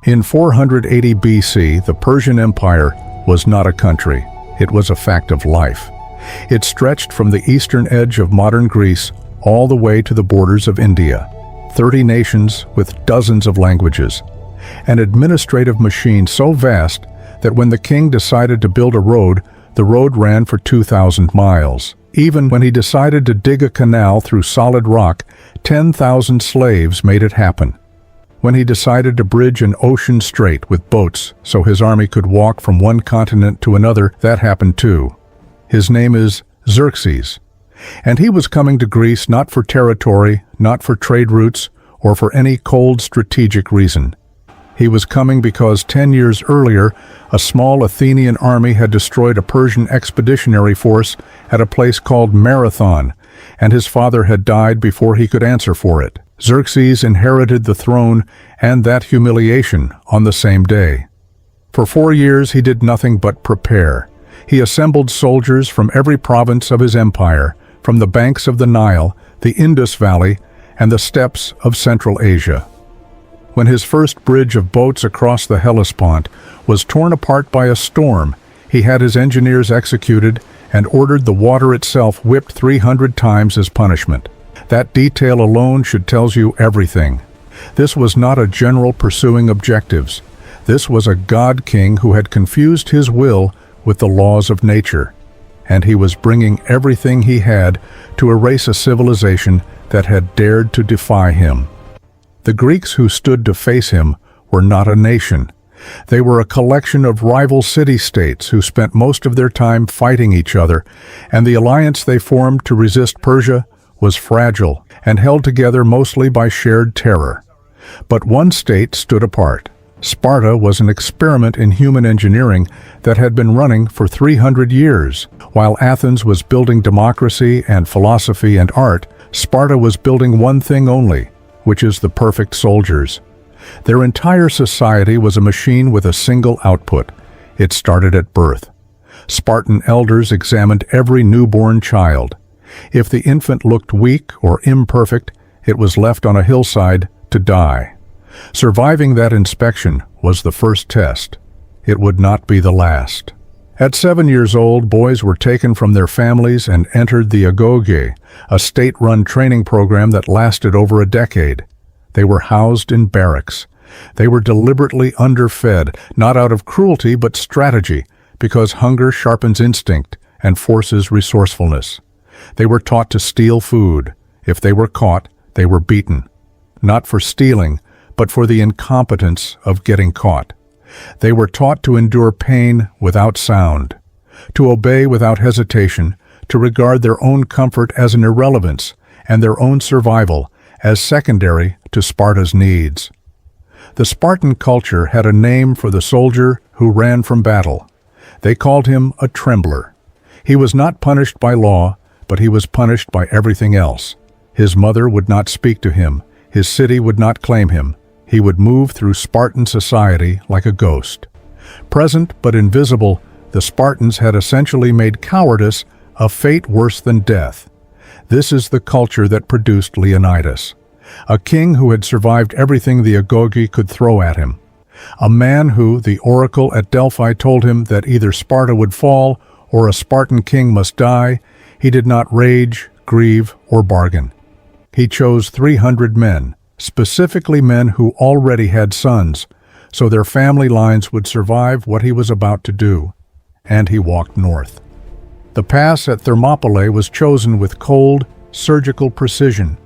In 480 BC, the Persian Empire was not a country, it was a fact of life. It stretched from the eastern edge of modern Greece all the way to the borders of India. 30 nations with dozens of languages. An administrative machine so vast that when the king decided to build a road, the road ran for 2,000 miles. Even when he decided to dig a canal through solid rock, 10,000 slaves made it happen. When he decided to bridge an ocean strait with boats so his army could walk from one continent to another, that happened too. His name is Xerxes, and he was coming to Greece not for territory, not for trade routes, or for any cold strategic reason. He was coming because 10 years earlier, a small Athenian army had destroyed a Persian expeditionary force at a place called Marathon, and his father had died before he could answer for it. Xerxes inherited the throne and that humiliation on the same day. For 4 years he did nothing but prepare. He assembled soldiers from every province of his empire, from the banks of the Nile, the Indus Valley, and the steppes of Central Asia. When his first bridge of boats across the Hellespont was torn apart by a storm, he had his engineers executed and ordered the water itself whipped 300 times as punishment. That detail alone should tell you everything. This was not a general pursuing objectives. This was a god-king who had confused his will with the laws of nature, and he was bringing everything he had to erase a civilization that had dared to defy him. The Greeks who stood to face him were not a nation. They were a collection of rival city-states who spent most of their time fighting each other, and the alliance they formed to resist Persia was fragile and held together mostly by shared terror. But one state stood apart. Sparta was an experiment in human engineering that had been running for 300 years. While Athens was building democracy and philosophy and art, Sparta was building one thing only, which is the perfect soldiers. Their entire society was a machine with a single output. It started at birth. Spartan elders examined every newborn child. If the infant looked weak or imperfect, it was left on a hillside to die. Surviving that inspection was the first test. It would not be the last. At 7 years old, boys were taken from their families and entered the agoge, a state-run training program that lasted over a decade. They were housed in barracks. They were deliberately underfed, not out of cruelty but strategy, because hunger sharpens instinct and forces resourcefulness. They were taught to steal food. If they were caught, they were beaten. Not for stealing, but for the incompetence of getting caught. They were taught to endure pain without sound, to obey without hesitation, to regard their own comfort as an irrelevance and their own survival as secondary to Sparta's needs. The Spartan culture had a name for the soldier who ran from battle. They called him a trembler. He was not punished by law, but he was punished by everything else. His mother would not speak to him. His city would not claim him. He would move through Spartan society like a ghost. Present but invisible, the Spartans had essentially made cowardice a fate worse than death. This is the culture that produced Leonidas, a king who had survived everything the agoge could throw at him. A man who, the oracle at Delphi told him that either Sparta would fall or a Spartan king must die. He did not rage, grieve, or bargain. He chose 300 men, specifically men who already had sons, so their family lines would survive what he was about to do. And he walked north. The pass at Thermopylae was chosen with cold, surgical precision.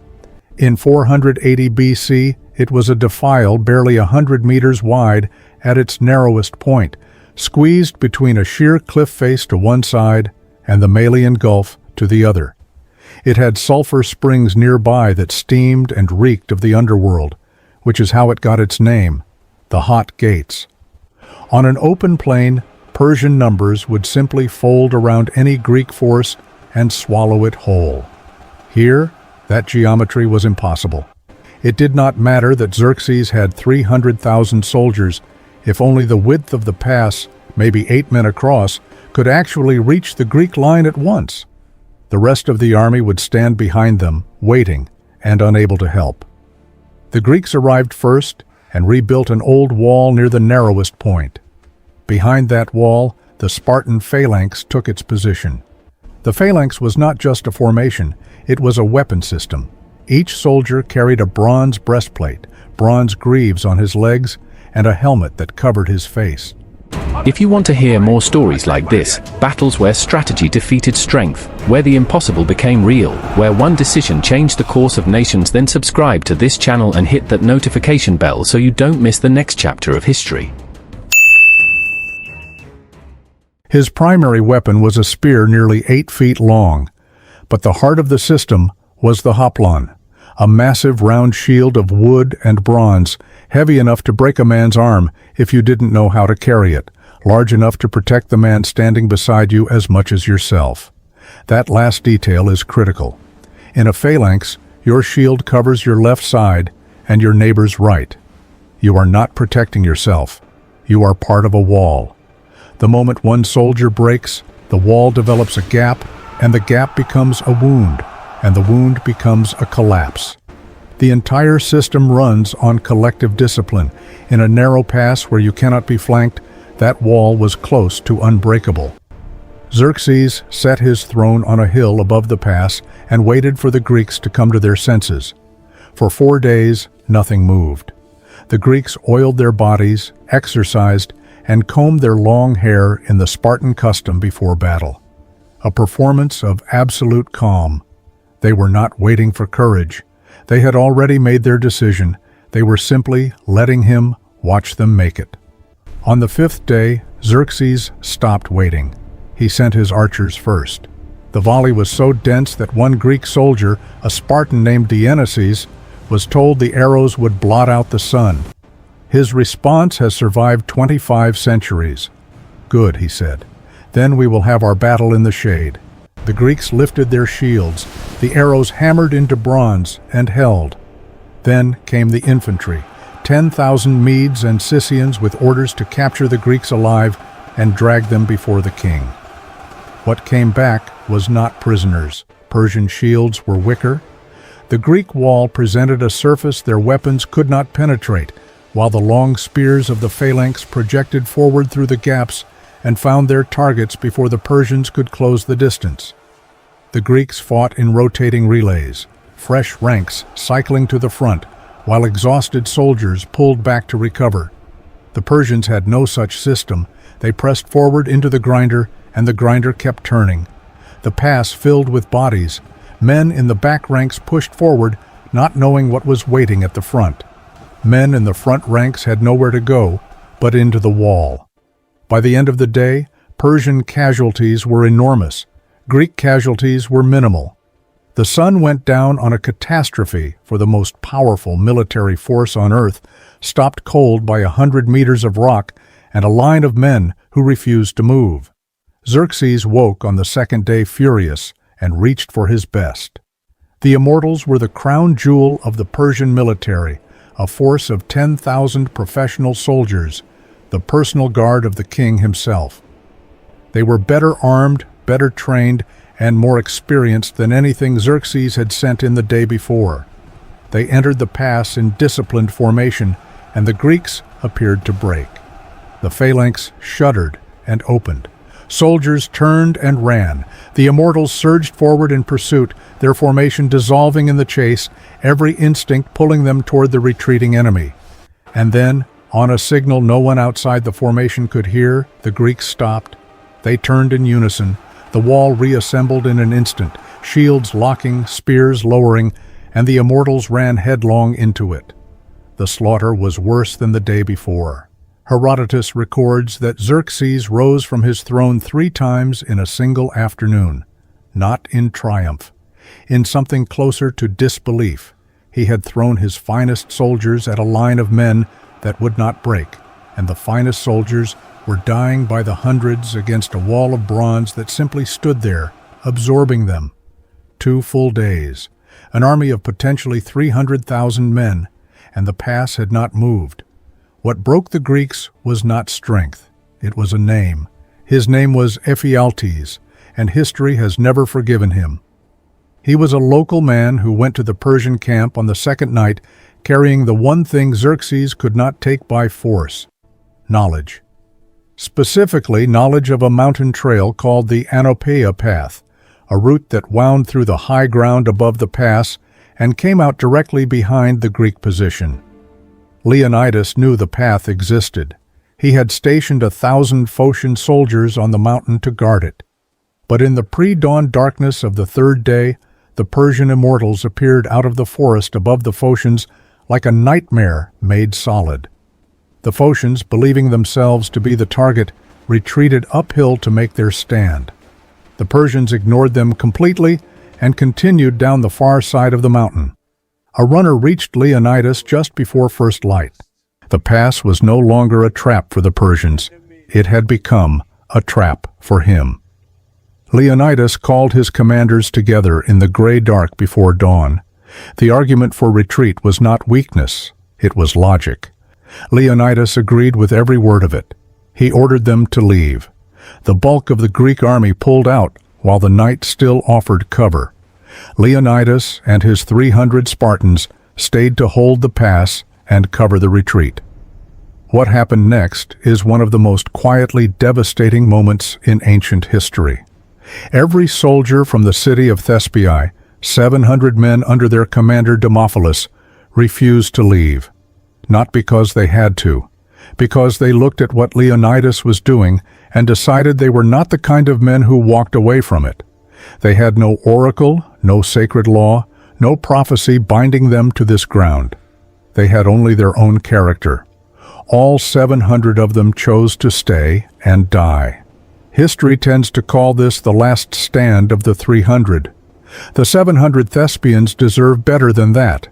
In 480 BC, it was a defile barely 100 meters wide at its narrowest point, squeezed between a sheer cliff face to one side and the Malian Gulf to the other. It had sulfur springs nearby that steamed and reeked of the underworld, which is how it got its name, the Hot Gates. On an open plain, Persian numbers would simply fold around any Greek force and swallow it whole. Here, that geometry was impossible. It did not matter that Xerxes had 300,000 soldiers if only the width of the pass, maybe 8 men across, could actually reach the Greek line at once. The rest of the army would stand behind them, waiting and unable to help. The Greeks arrived first, and rebuilt an old wall near the narrowest point. Behind that wall, the Spartan Phalanx took its position. The Phalanx was not just a formation, it was a weapon system. Each soldier carried a bronze breastplate, bronze greaves on his legs, and a helmet that covered his face. If you want to hear more stories like this, battles where strategy defeated strength, where the impossible became real, where one decision changed the course of nations, then subscribe to this channel and hit that notification bell so you don't miss the next chapter of history. His primary weapon was a spear nearly 8 feet long, but the heart of the system was the hoplon, a massive round shield of wood and bronze, heavy enough to break a man's arm if you didn't know how to carry it, large enough to protect the man standing beside you as much as yourself. That last detail is critical. In a phalanx, your shield covers your left side and your neighbor's right. You are not protecting yourself. You are part of a wall. The moment one soldier breaks, the wall develops a gap, and the gap becomes a wound, and the wound becomes a collapse. The entire system runs on collective discipline. In a narrow pass where you cannot be flanked, that wall was close to unbreakable. Xerxes set his throne on a hill above the pass and waited for the Greeks to come to their senses. For 4 days, nothing moved. The Greeks oiled their bodies, exercised, and combed their long hair in the Spartan custom before battle. A performance of absolute calm. They were not waiting for courage. They had already made their decision. They were simply letting him watch them make it. On the 5th day, Xerxes stopped waiting. He sent his archers first. The volley was so dense that one Greek soldier, a Spartan named Dionysus, was told the arrows would blot out the sun. His response has survived 25 centuries. Good, he said. Then we will have our battle in the shade. The Greeks lifted their shields. The arrows hammered into bronze and held. Then came the infantry, 10,000 Medes and Scythians with orders to capture the Greeks alive and drag them before the king. What came back was not prisoners. Persian shields were wicker. The Greek wall presented a surface their weapons could not penetrate, while the long spears of the phalanx projected forward through the gaps and found their targets before the Persians could close the distance. The Greeks fought in rotating relays, fresh ranks cycling to the front, while exhausted soldiers pulled back to recover. The Persians had no such system. They pressed forward into the grinder, and the grinder kept turning. The pass filled with bodies. Men in the back ranks pushed forward, not knowing what was waiting at the front. Men in the front ranks had nowhere to go but into the wall. By the end of the day, Persian casualties were enormous. Greek casualties were minimal. The sun went down on a catastrophe for the most powerful military force on earth, stopped cold by 100 meters of rock and a line of men who refused to move. Xerxes woke on the 2nd day furious and reached for his best. The immortals were the crown jewel of the Persian military, a force of 10,000 professional soldiers, the personal guard of the king himself. They were better armed, better trained, and more experienced than anything Xerxes had sent in the day before. They entered the pass in disciplined formation, and the Greeks appeared to break. The phalanx shuddered and opened. Soldiers turned and ran. The immortals surged forward in pursuit, their formation dissolving in the chase, every instinct pulling them toward the retreating enemy. And then, on a signal no one outside the formation could hear, the Greeks stopped. They turned in unison. The wall reassembled in an instant, shields locking, spears lowering, and the immortals ran headlong into it. The slaughter was worse than the day before. Herodotus records that Xerxes rose from his throne 3 times in a single afternoon, not in triumph. In something closer to disbelief, he had thrown his finest soldiers at a line of men that would not break, and the finest soldiers were dying by the hundreds against a wall of bronze that simply stood there, absorbing them. 2 full days, an army of potentially 300,000 men, and the pass had not moved. What broke the Greeks was not strength, it was a name. His name was Ephialtes, and history has never forgiven him. He was a local man who went to the Persian camp on the 2nd night, carrying the one thing Xerxes could not take by force: knowledge. Specifically, knowledge of a mountain trail called the Anopeia Path, a route that wound through the high ground above the pass and came out directly behind the Greek position. Leonidas knew the path existed. He had stationed 1,000 Phocian soldiers on the mountain to guard it. But in the pre-dawn darkness of the third day, the Persian immortals appeared out of the forest above the Phocians like a nightmare made solid. The Phocians, believing themselves to be the target, retreated uphill to make their stand. The Persians ignored them completely and continued down the far side of the mountain. A runner reached Leonidas just before first light. The pass was no longer a trap for the Persians. It had become a trap for him. Leonidas called his commanders together in the gray dark before dawn. The argument for retreat was not weakness, it was logic. Leonidas agreed with every word of it. He ordered them to leave. The bulk of the Greek army pulled out while the night still offered cover. Leonidas and his 300 Spartans stayed to hold the pass and cover the retreat. What happened next is one of the most quietly devastating moments in ancient history. Every soldier from the city of Thespiae, 700 men under their commander Demophilus, refused to leave. Not because they had to, because they looked at what Leonidas was doing and decided they were not the kind of men who walked away from it. They had no oracle, no sacred law, no prophecy binding them to this ground. They had only their own character. All 700 of them chose to stay and die. History tends to call this the last stand of the 300. The 700 Thespians deserve better than that.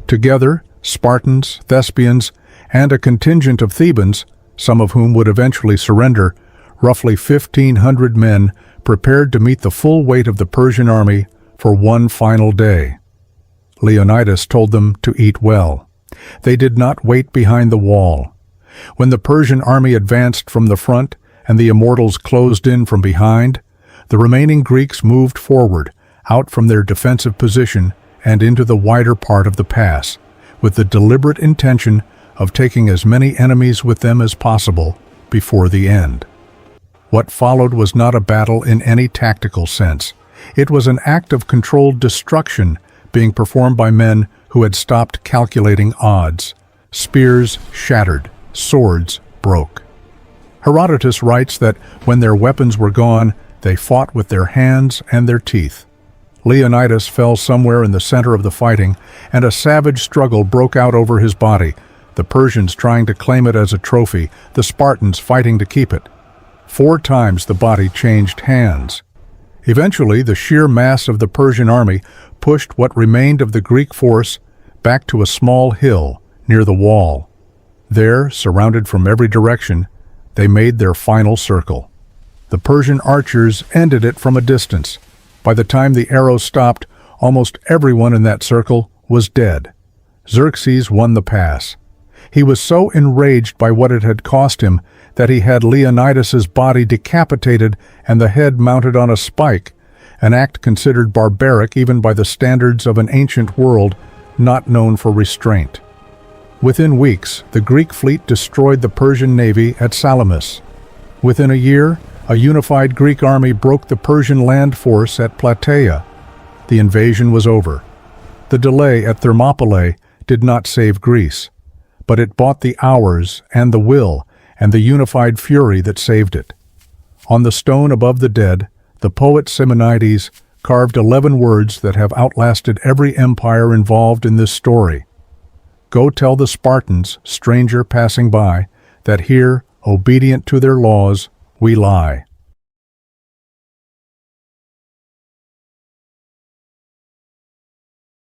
Together, Spartans, Thespians, and a contingent of Thebans, some of whom would eventually surrender, roughly 1,500 men prepared to meet the full weight of the Persian army for one final day. Leonidas told them to eat well. They did not wait behind the wall. When the Persian army advanced from the front and the immortals closed in from behind, the remaining Greeks moved forward, out from their defensive position and into the wider part of the pass, with the deliberate intention of taking as many enemies with them as possible before the end. What followed was not a battle in any tactical sense. It was an act of controlled destruction being performed by men who had stopped calculating odds. Spears shattered, swords broke. Herodotus writes that when their weapons were gone, they fought with their hands and their teeth. Leonidas fell somewhere in the center of the fighting, and a savage struggle broke out over his body, the Persians trying to claim it as a trophy, the Spartans fighting to keep it. 4 times the body changed hands. Eventually, the sheer mass of the Persian army pushed what remained of the Greek force back to a small hill near the wall. There, surrounded from every direction, they made their final circle. The Persian archers ended it from a distance. By the time the arrows stopped, almost everyone in that circle was dead. Xerxes won the pass. He was so enraged by what it had cost him that he had Leonidas's body decapitated and the head mounted on a spike, an act considered barbaric even by the standards of an ancient world not known for restraint. Within weeks, the Greek fleet destroyed the Persian navy at Salamis. Within a year, a unified Greek army broke the Persian land force at Plataea. The invasion was over. The delay at Thermopylae did not save Greece, but it bought the hours and the will and the unified fury that saved it. On the stone above the dead, the poet Simonides carved 11 words that have outlasted every empire involved in this story. Go tell the Spartans, stranger passing by, that here, obedient to their laws, we lie.